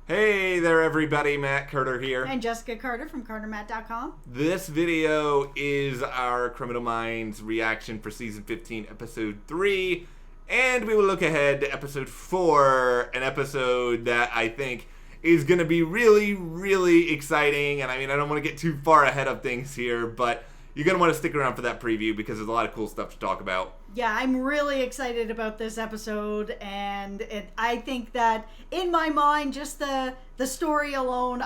Hey there everybody, Matt Carter here. And Jessica Carter from CARTERMATT.com. This video is our Criminal Minds reaction for Season 15, Episode 3. And we will look ahead to Episode 4, an episode that I think is going to be really, really exciting. And I mean, I don't want to get too far ahead of things here, but you're going to want to stick around for that preview because there's a lot of cool stuff to talk about. Yeah, I'm really excited about this episode, and I think that in my mind, just the story alone,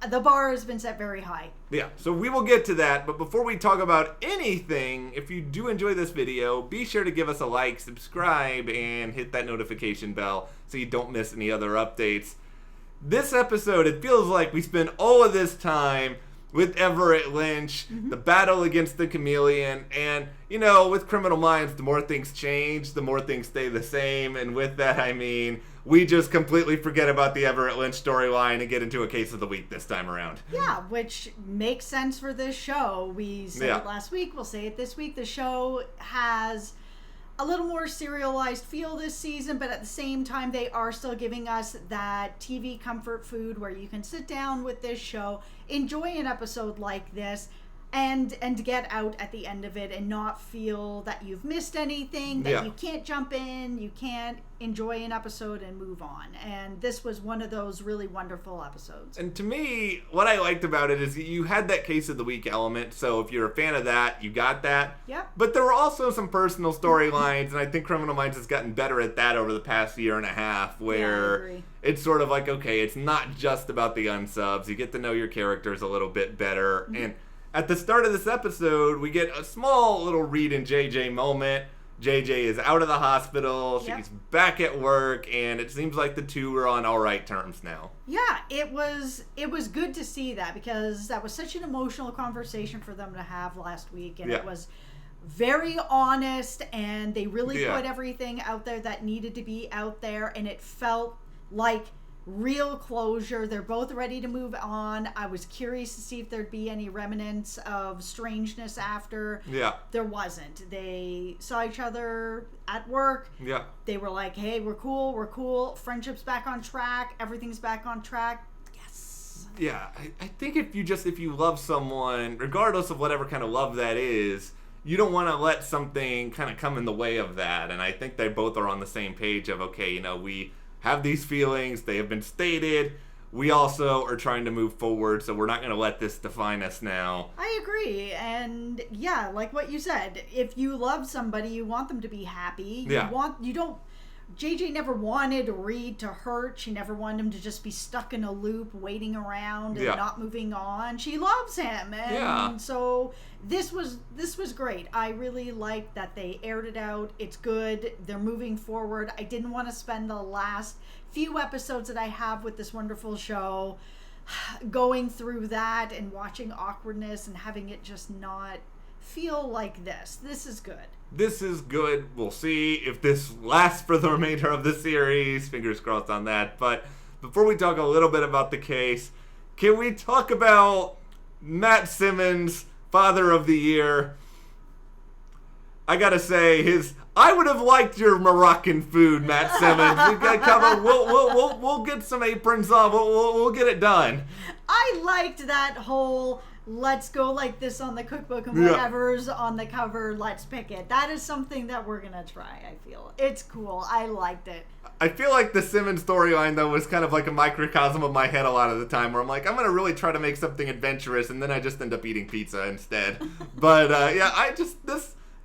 the bar has been set very high. Yeah, so we will get to that, but before we talk about anything, if you do enjoy this video, be sure to give us a like, subscribe, and hit that notification bell so you don't miss any other updates. This episode, it feels like we spent all of this time with Everett Lynch, the battle against the chameleon, and, you know, with Criminal Minds, the more things change, the more things stay the same, and with that, I mean, we just completely forget about the Everett Lynch storyline and get into a case of the week this time around. Yeah, which makes sense for this show. We said it last week, we'll say it this week. The show has a little more serialized feel this season, but at the same time, they are still giving us that TV comfort food where you can sit down with this show, enjoy an episode like this, and get out at the end of it and not feel that you've missed anything, that you can't jump in, you can't enjoy an episode and move on. And this was one of those really wonderful episodes. And to me, what I liked about it is you had that case of the week element, so if you're a fan of that, you got that. Yep. But there were also some personal storylines, and I think Criminal Minds has gotten better at that over the past year and a half, where it's sort of like, okay, it's not just about the unsubs. You get to know your characters a little bit better. And at the start of this episode, we get a small little Reed and JJ moment. JJ is out of the hospital, she's back at work, and it seems like the two are on all right terms now. Yeah, it was good to see that, because that was such an emotional conversation for them to have last week, and it was very honest, and they really put everything out there that needed to be out there, and it felt like real closure. They're both ready to move on. I was curious to see if there'd be any remnants of strangeness after. There wasn't. They saw each other at work. They were like, hey, we're cool. Friendship's back on track. Everything's back on track. Yes. Yeah, I think if you love someone, regardless of whatever kind of love that is, you don't want to let something kind of come in the way of that. And I think they both are on the same page of, okay, you know, we have these feelings, they have been stated, we also are trying to move forward, so we're not going to let this define us now. I agree, and yeah, like what you said, if you love somebody, you want them to be happy. JJ never wanted Reed to hurt. She never wanted him to just be stuck in a loop, waiting around and not moving on. She loves him, and so this was great. I really liked that they aired it out. It's good. They're moving forward. I didn't want to spend the last few episodes that I have with this wonderful show going through that and watching awkwardness and having it just not feel like this. This is good. This is good. We'll see if this lasts for the remainder of the series. Fingers crossed on that. But before we talk a little bit about the case, can we talk about Matt Simmons, Father of the Year? I gotta say, I would have liked your Moroccan food, Matt Simmons. We gotta cover. We'll get some aprons on. We'll get it done. I liked that whole let's go like this on the cookbook, and whatever's on the cover, let's pick it. That is something that we're gonna try. I feel it's cool. I liked it. I feel like the Simmons storyline, though, was kind of like a microcosm of my head a lot of the time, where I'm like, I'm gonna really try to make something adventurous, and then I just end up eating pizza instead. But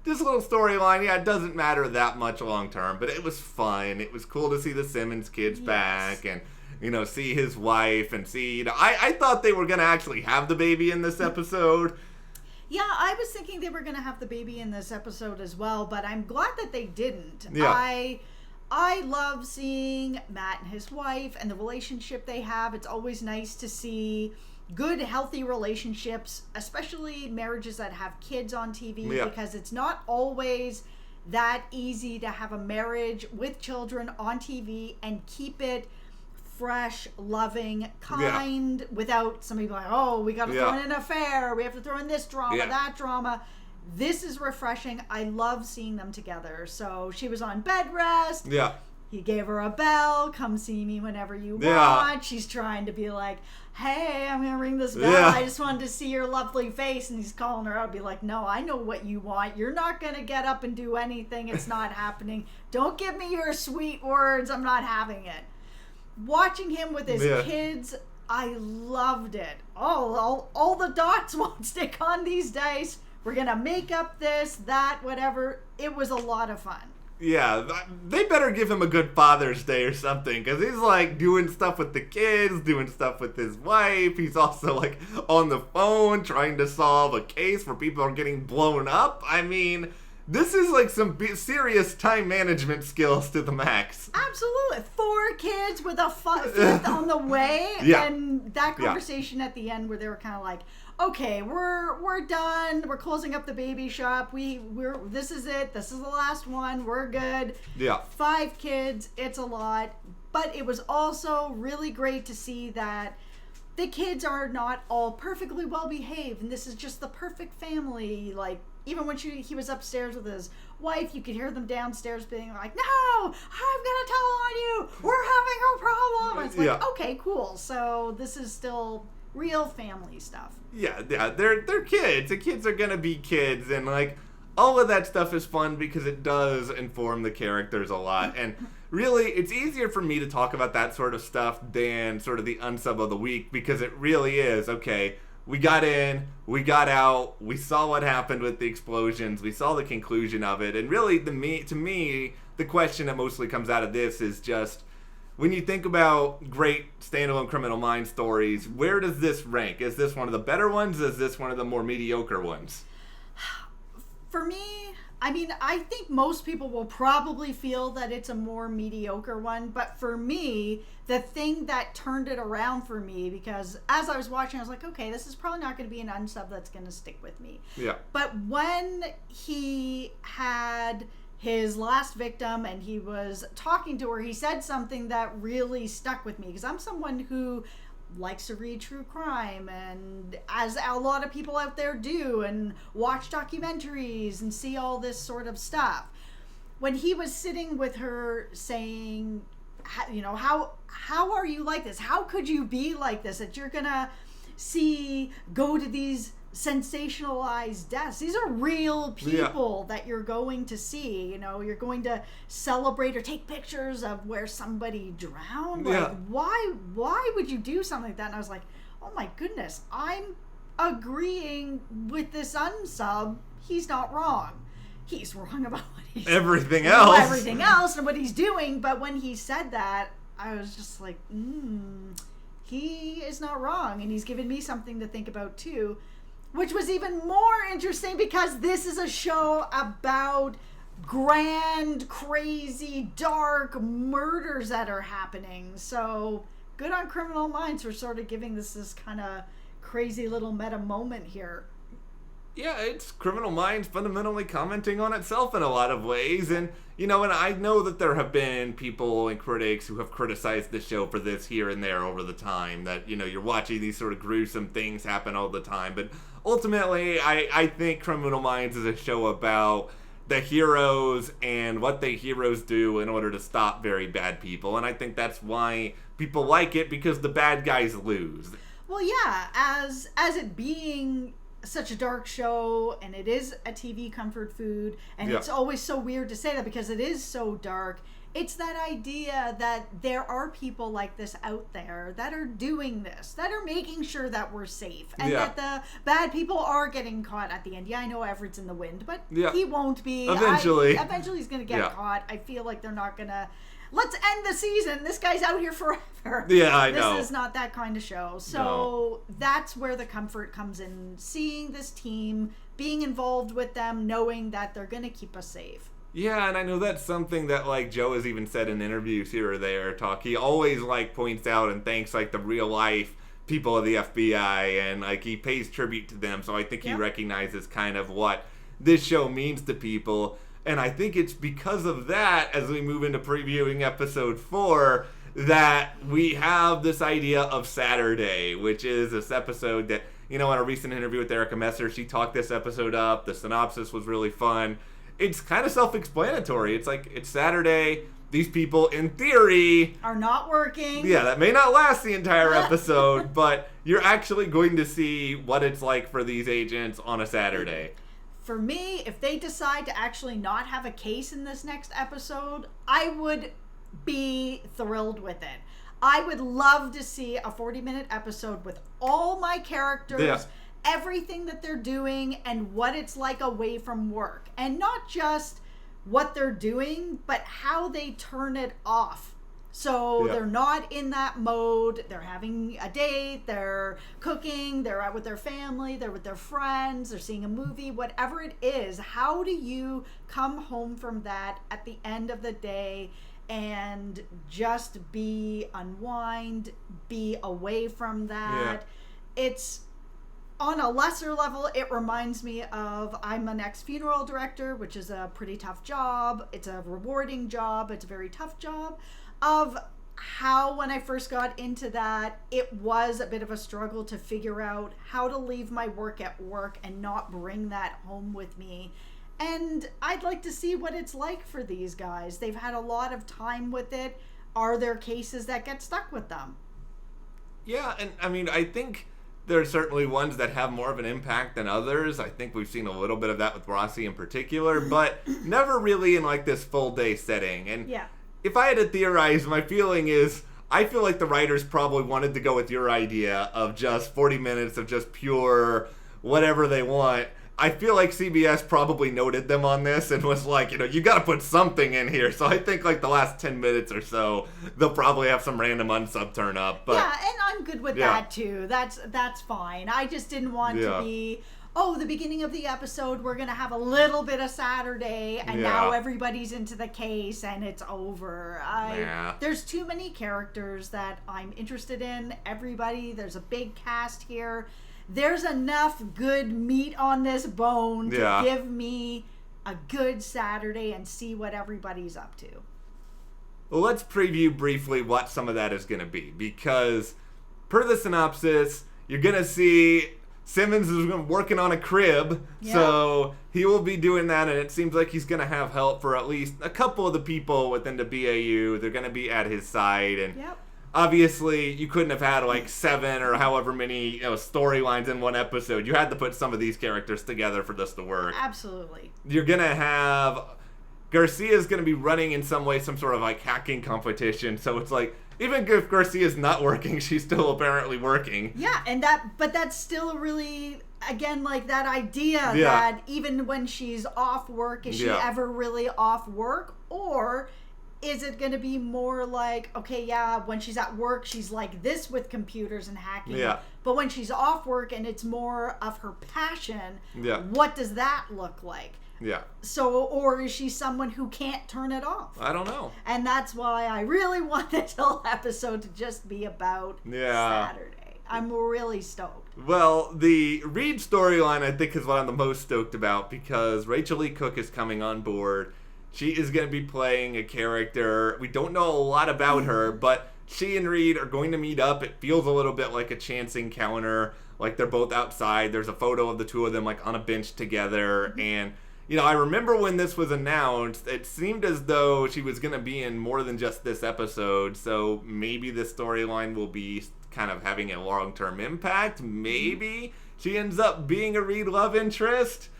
this little storyline, it doesn't matter that much long term, but it was fun. It was cool to see the Simmons kids back, and you know, see his wife, and see, you know, I thought they were going to actually have the baby in this episode. Yeah, I was thinking they were going to have the baby in this episode as well, but I'm glad that they didn't. I love seeing Matt and his wife and the relationship they have. It's always nice to see good, healthy relationships, especially marriages that have kids on TV, because it's not always that easy to have a marriage with children on TV and keep it fresh, loving, kind, without somebody being like, oh, we got to throw in an affair, we have to throw in this drama, that drama. This is refreshing. I love seeing them together. So she was on bed rest. He gave her a bell. Come see me whenever you want. Yeah. She's trying to be like, hey, I'm going to ring this bell. Yeah. I just wanted to see your lovely face. And he's calling her out. Be like, no, I know what you want. You're not going to get up and do anything. It's not happening. Don't give me your sweet words. I'm not having it. Watching him with his kids, I loved it. Oh, all the dots won't stick on these dice. We're going to make up this, that, whatever. It was a lot of fun. Yeah, they better give him a good Father's Day or something, because he's like doing stuff with the kids, doing stuff with his wife. He's also like on the phone trying to solve a case where people are getting blown up. I mean, this is like some serious time management skills to the max. Absolutely. 4 kids with a fifth on the way. Yeah. And that conversation at the end where they were kind of like, okay, we're done. We're closing up the baby shop. This is it. This is the last one. We're good. Yeah. 5 kids. It's a lot. But it was also really great to see that the kids are not all perfectly well behaved, and this is just the perfect family. Like, even when he was upstairs with his wife, you could hear them downstairs being like, no, I'm gonna tell on you. We're having a problem. And it's like, okay, cool. So this is still real family stuff. Yeah, they're kids. The kids are gonna be kids, and like all of that stuff is fun because it does inform the characters a lot. And really, it's easier for me to talk about that sort of stuff than sort of the unsub of the week, because it really is, okay, we got in, we got out, we saw what happened with the explosions, we saw the conclusion of it, and really, to me, the question that mostly comes out of this is just, when you think about great standalone Criminal Minds stories, where does this rank? Is this one of the better ones? Is this one of the more mediocre ones? For me, I mean, I think most people will probably feel that it's a more mediocre one, but for me, the thing that turned it around for me, because as I was watching, I was like, okay, this is probably not going to be an unsub that's going to stick with me. Yeah. But when he had his last victim and he was talking to her, he said something that really stuck with me, because I'm someone who likes to read true crime, and as a lot of people out there do, and watch documentaries and see all this sort of stuff. When he was sitting with her saying, you know, how are you like this? How could you be like this? That you're gonna go to these sensationalized deaths. These are real people that you're going to see. You know, you're going to celebrate or take pictures of where somebody drowned. Like, why would you do something like that? And I was like, oh my goodness, I'm agreeing with this unsub. He's not wrong. He's wrong about what he's everything else and what he's doing. But when he said that, I was just like, he is not wrong, and he's given me something to think about too. Which was even more interesting because this is a show about grand, crazy, dark murders that are happening. So good on Criminal Minds for sort of giving this kind of crazy little meta moment here. Yeah, it's Criminal Minds fundamentally commenting on itself in a lot of ways. And, you know, and I know that there have been people and critics who have criticized the show for this here and there over the time. That, you know, you're watching these sort of gruesome things happen all the time. But ultimately, I think Criminal Minds is a show about the heroes and what the heroes do in order to stop very bad people. And I think that's why people like it, because the bad guys lose. Well, yeah, as it being such a dark show, and it is a TV comfort food, and it's always so weird to say that because it is so dark. It's that idea that there are people like this out there that are doing this, that are making sure that we're safe, and that the bad people are getting caught at the end. Yeah, I know Everett's in the wind, but he won't be. Eventually he's going to get caught. I feel like they're not going to, let's end the season. This guy's out here forever. Yeah, I know. This is not that kind of show. So that's where the comfort comes in. Seeing this team, being involved with them, knowing that they're going to keep us safe. Yeah, and I know that's something that, like, Joe has even said in interviews here or there. He always, like, points out and thanks, like, the real-life people of the FBI, and, like, he pays tribute to them. So I think he recognizes kind of what this show means to people. And I think it's because of that, as we move into previewing episode 4, that we have this idea of Saturday, which is this episode that, you know, in a recent interview with Erica Messer, she talked this episode up. The synopsis was really fun. It's kind of self-explanatory. It's like, it's Saturday, these people, in theory, are not working. Yeah, that may not last the entire episode, but you're actually going to see what it's like for these agents on a Saturday. For me, if they decide to actually not have a case in this next episode, I would be thrilled with it. I would love to see a 40-minute episode with all my characters, everything that they're doing, and what it's like away from work. And not just what they're doing, but how they turn it off. So they're not in that mode. They're having a date, they're cooking, they're out with their family, they're with their friends, they're seeing a movie, whatever it is. How do you come home from that at the end of the day and just unwind, be away from that? It's on a lesser level, it reminds me of, I'm an ex-funeral director, which is a pretty tough job. It's a rewarding job. It's a very tough job. Of how, when I first got into that, it was a bit of a struggle to figure out how to leave my work at work and not bring that home with me. And I'd like to see what it's like for these guys. They've had a lot of time with it. Are there cases that get stuck with them? Yeah, and I mean, I think there are certainly ones that have more of an impact than others. I think we've seen a little bit of that with Rossi in particular, but never really in like this full day setting. And if I had to theorize, my feeling is, I feel like the writers probably wanted to go with your idea of just 40 minutes of just pure whatever they want. I feel like CBS probably noted them on this and was like, you got to put something in here. So I think like the last 10 minutes or so, they'll probably have some random unsub turn up. But yeah, and I'm good with that too. That's fine. I just didn't want to be, the beginning of the episode, we're going to have a little bit of Saturday, and now everybody's into the case and it's over. There's too many characters that I'm interested in. There's a big cast here. There's enough good meat on this bone to give me a good Saturday and see what everybody's up to. Well, let's preview briefly what some of that is going to be, because per the synopsis, you're going to see Simmons is working on a crib, so he will be doing that, and it seems like he's going to have help for at least a couple of the people within the BAU. They're going to be at his side, and obviously, you couldn't have had like 7 or however many storylines in one episode. You had to put some of these characters together for this to work. Absolutely. You're going to have... Garcia's going to be running in some way some sort of like hacking competition. So it's like, even if Garcia's not working, she's still apparently working. Yeah, but that's still really... Again, like that idea that even when she's off work, is she ever really off work? Or... is it going to be more like, when she's at work, she's like this with computers and hacking. But when she's off work and it's more of her passion, what does that look like? So, or is she someone who can't turn it off? I don't know. And that's why I really want this whole episode to just be about Saturday. I'm really stoked. Well, the Reed storyline, I think, is what I'm the most stoked about, because Rachel Lee Cook is coming on board. She is going to be playing a character. We don't know a lot about her, but she and Reed are going to meet up. It feels a little bit like a chance encounter, like they're both outside. There's a photo of the two of them like on a bench together. And, I remember when this was announced, it seemed as though she was going to be in more than just this episode. So maybe this storyline will be kind of having a long-term impact. Maybe she ends up being a Reed love interest.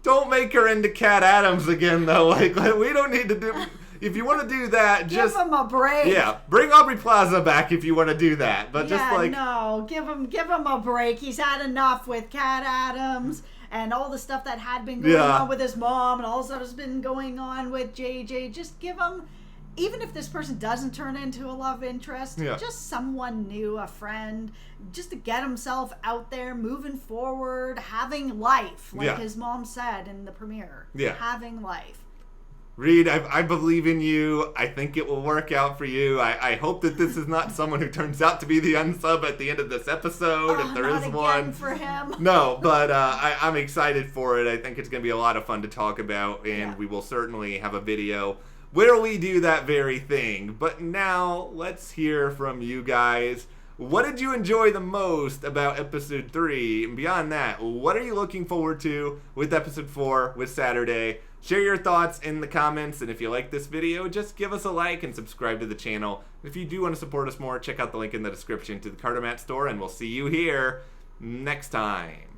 Don't make her into Cat Adams again, though. Like we don't need to do... If you want to do that, just... Give him a break. Yeah, bring Aubrey Plaza back if you want to do that. But just like... no, give him a break. He's had enough with Cat Adams and all the stuff that had been going on with his mom and all the stuff that's been going on with JJ. Just give him... Even if this person doesn't turn into a love interest, just someone new, a friend, just to get himself out there, moving forward, having life, like his mom said in the premiere. Having life. Reed, I believe in you. I think it will work out for you. I hope that this is not someone who turns out to be the unsub at the end of this episode, if there is one. For him. No, but I'm excited for it. I think it's going to be a lot of fun to talk about, and we will certainly have a video where we do that very thing. But now, let's hear from you guys. what did you enjoy the most about episode 3? And beyond that, what are you looking forward to with episode 4 with Saturday? Share your thoughts in the comments, and if you like this video, just give us a like and subscribe to the channel. If you do want to support us more, check out the link in the description to the CARTERMATT store, and we'll see you here next time.